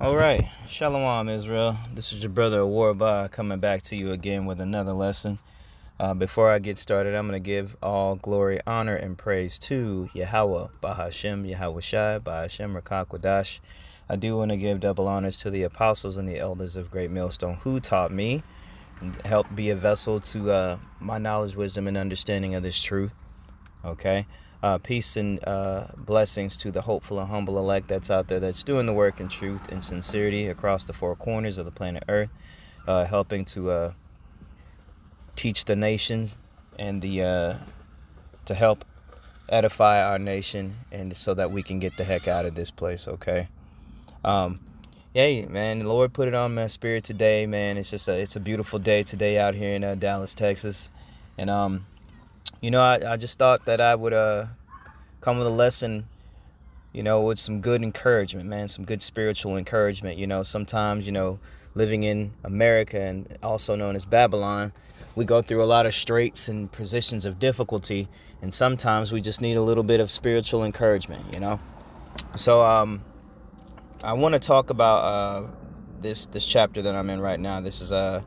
All right, Shalom, Israel. This is your brother Warba coming back to you again with another lesson. Before I get started, I'm going to give all glory, honor, and praise to Yahweh, Bahashem, Yahweh Shai, Bahashem, Rakak Wadash. I do want to give double honors to the apostles and the elders of Great Millstone who taught me and helped be a vessel to my knowledge, wisdom, and understanding of this truth. Okay. Peace and blessings to the hopeful and humble elect that's out there that's doing the work in truth and sincerity across the four corners of the planet Earth, helping to teach the nations and to help edify our nation, and so that we can get the heck out of this place. Okay. Yeah, man, the Lord put it on my spirit today, man. It's a beautiful day today out here in Dallas, Texas, and I just thought that I would come with a lesson, with some good encouragement, man, some good spiritual encouragement. Sometimes, living in America and also known as Babylon, we go through a lot of straits and positions of difficulty, and sometimes we just need a little bit of spiritual encouragement, So I want to talk about this chapter that I'm in right now. This is 1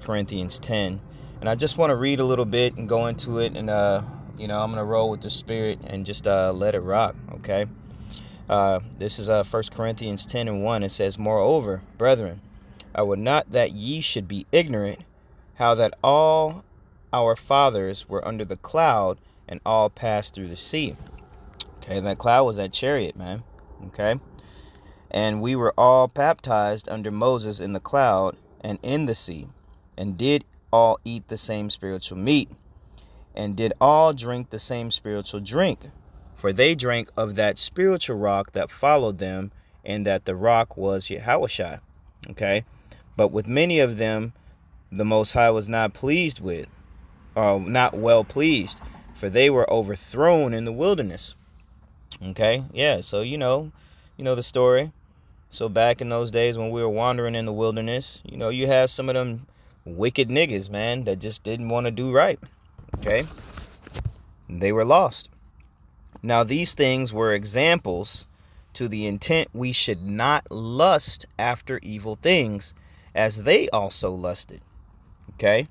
Corinthians 10. And I just want to read a little bit and go into it. And, I'm going to roll with the Spirit and just let it rock, okay? This is 1 Corinthians 10 and 1. It says, "Moreover, brethren, I would not that ye should be ignorant, how that all our fathers were under the cloud, and all passed through the sea." Okay, that cloud was that chariot, man, okay? "And we were all baptized under Moses in the cloud and in the sea, and did all eat the same spiritual meat, and did all drink the same spiritual drink. For they drank of that spiritual rock that followed them, and that the rock was Yahushua." Okay? "But with many of them the Most High was not pleased with, or not well pleased, for they were overthrown in the wilderness." Okay? Yeah, so you know the story. So back in those days when we were wandering in the wilderness, you had some of them wicked niggas, man, that just didn't want to do right. Okay? They were lost. "Now these things were examples, to the intent we should not lust after evil things, as they also lusted." Okay?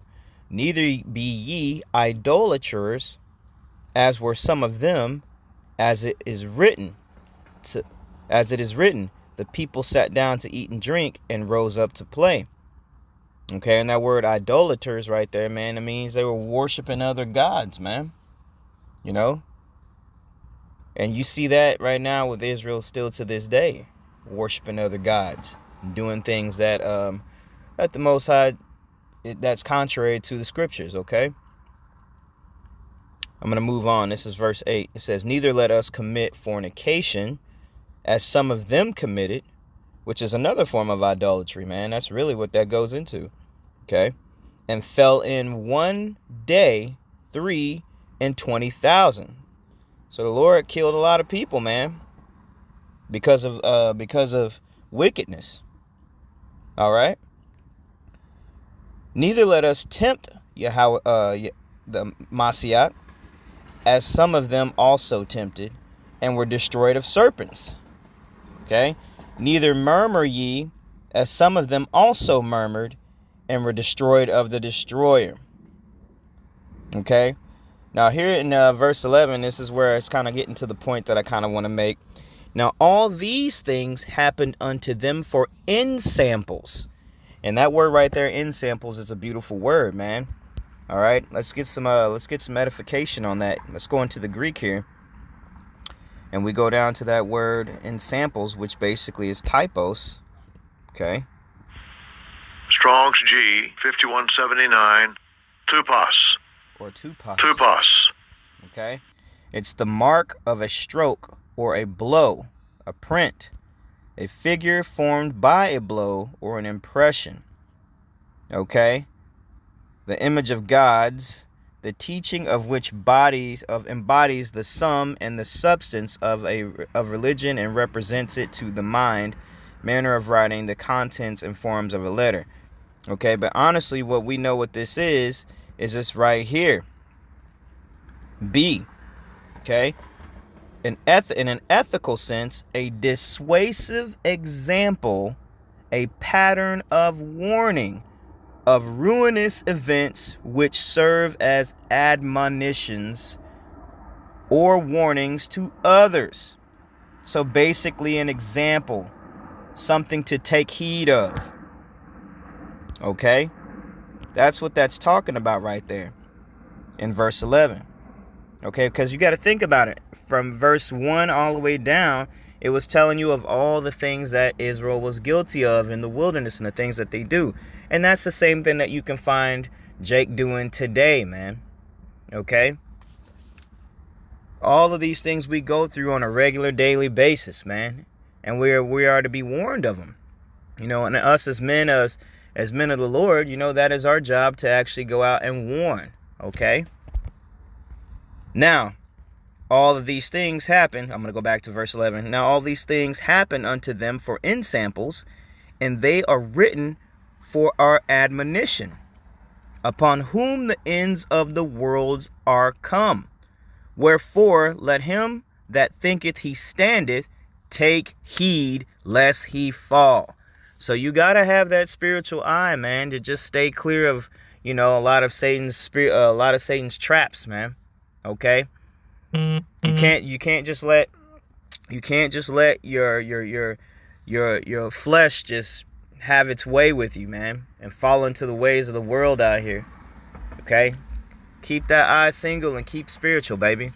"Neither be ye idolaters, as were some of them, as it is written, the people sat down to eat and drink, and rose up to play." Okay, and that word idolaters right there, man, it means they were worshiping other gods, man. And you see that right now with Israel still to this day, worshiping other gods, doing things that the Most High, that's contrary to the scriptures, okay? I'm going to move on. This is verse 8. It says, "Neither let us commit fornication, as some of them committed," which is another form of idolatry, man. That's really what that goes into, okay? "And fell in one day 320,000. So the Lord killed a lot of people, man, because of wickedness. All right. "Neither let us tempt Yahweh, the Mashiach, as some of them also tempted, and were destroyed of serpents." Okay. "Neither murmur ye, as some of them also murmured, and were destroyed of the destroyer." Okay. Now here in verse 11, this is where it's kind of getting to the point that I kind of want to make. "Now all these things happened unto them for ensamples." And that word right there, ensamples, is a beautiful word, man. All right, let's get some edification on that. Let's go into the Greek here, and we go down to that word ensamples, which basically is typos. Okay. Strong's G 5179, tupos. Or tupos. Tupos. Okay. It's the mark of a stroke or a blow, a print, a figure formed by a blow or an impression. Okay. The image of gods, the teaching of which embodies the sum and the substance of religion, and represents it to the mind, manner of writing, the contents and forms of a letter. Okay, but honestly, what we know what this is this right here. B. Okay. in an ethical sense, a dissuasive example, a pattern of warning of ruinous events which serve as admonitions or warnings to others. So basically an example, something to take heed of. Okay? That's what that's talking about right there in verse 11. Okay, because you got to think about it. From verse 1 all the way down, it was telling you of all the things that Israel was guilty of in the wilderness and the things that they do. And that's the same thing that you can find Jake doing today, man. Okay? All of these things we go through on a regular daily basis, man. And we are to be warned of them. You know, and us as men of the Lord, you know, that is our job to actually go out and warn. Okay? Now, all of these things happen. I'm going to go back to verse 11. Now, all these things happen unto them for ensamples, and they are written for our admonition, upon whom the ends of the world are come. Wherefore, let him that thinketh he standeth take heed lest he fall. So you got to have that spiritual eye, man, to just stay clear of, you know, a lot of Satan's traps, man. Okay? You can't just let your flesh just have its way with you, man, and fall into the ways of the world out here. Okay? Keep that eye single and keep spiritual, baby.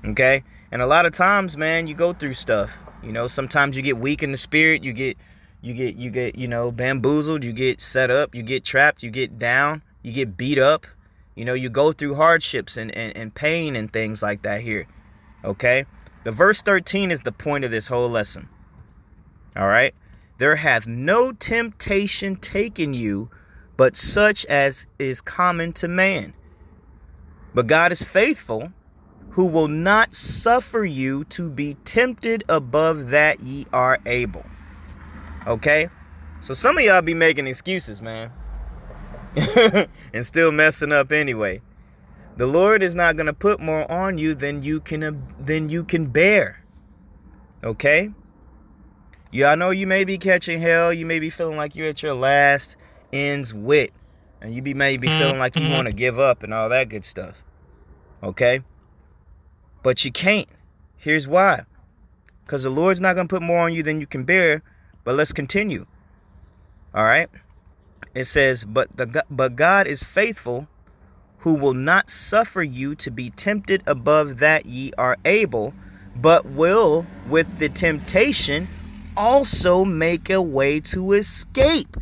Okay? And a lot of times, man, you go through stuff. You know, sometimes you get weak in the spirit, you get, you know, bamboozled, you get set up, you get trapped, you get down, you get beat up. You know, you go through hardships and pain and things like that here. Okay? The verse 13 is the point of this whole lesson. All right? There hath no temptation taken you, but such as is common to man. But God is faithful, who will not suffer you to be tempted above that ye are able. Okay? So some of y'all be making excuses, man. And still messing up anyway. The Lord is not going to put more on you than you can bear. Okay? Yeah, I know you may be catching hell. You may be feeling like you're at your last end's wit. And you may be feeling like you want to give up and all that good stuff. Okay? But you can't. Here's why. Because the Lord's not going to put more on you than you can bear. But let's continue. All right? It says, but God is faithful, who will not suffer you to be tempted above that ye are able, but will with the temptation also make a way to escape,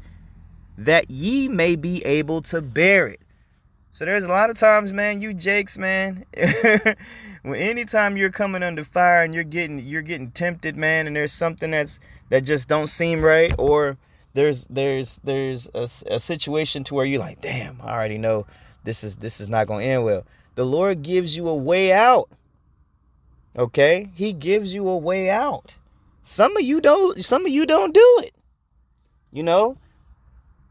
that ye may be able to bear it. So there's a lot of times, man, you Jakes, man, when anytime you're coming under fire and you're getting tempted, man, and there's something that just don't seem right, or there's a situation to where you're like, damn, I already know this is not going to end well. The Lord gives you a way out. Okay? He gives you a way out. Some of you don't do it. You know?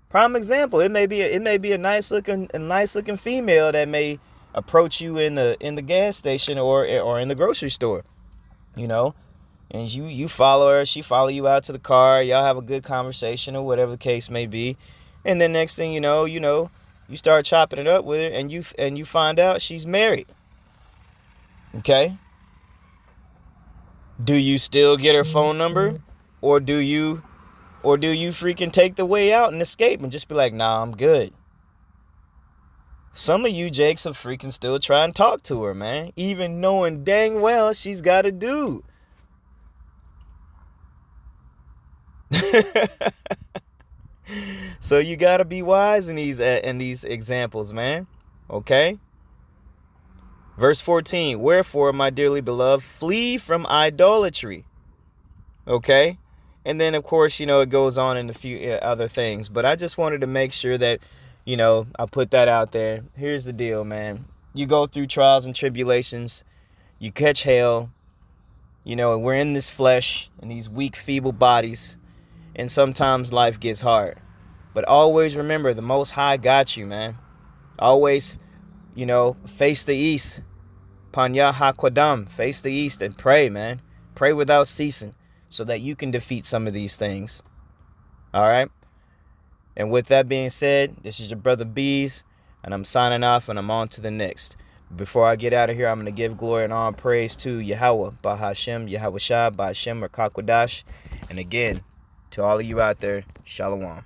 Prime example, it may be a nice looking female that may approach you in the gas station or in the grocery store. You know? And you follow her, she follow you out to the car, y'all have a good conversation or whatever the case may be. And then next thing you know, you start chopping it up with her and you find out she's married. Okay? Do you still get her phone number? Or do you freaking take the way out and escape and just be like, nah, I'm good? Some of you Jakes are freaking still try and talk to her, man. Even knowing dang well she's got a dude. So you gotta be wise in these examples, man. Okay? Verse 14, wherefore, my dearly beloved, flee from idolatry. Okay? And then, of course, it goes on in a few other things. But I just wanted to make sure that, I put that out there. Here's the deal, man. You go through trials and tribulations. You catch hell. And we're in this flesh, in these weak, feeble bodies. And sometimes life gets hard. But always remember, the Most High got you, man. Always, face the east. Panya HaKodam, face the east and pray, man. Pray without ceasing so that you can defeat some of these things. All right? And with that being said, this is your brother Bees, and I'm signing off, and I'm on to the next. Before I get out of here, I'm going to give glory and all praise to Yahweh, Bahashem, Yahweh Shah, Bahashem, or Kakwadash. And again, to all of you out there, Shalom.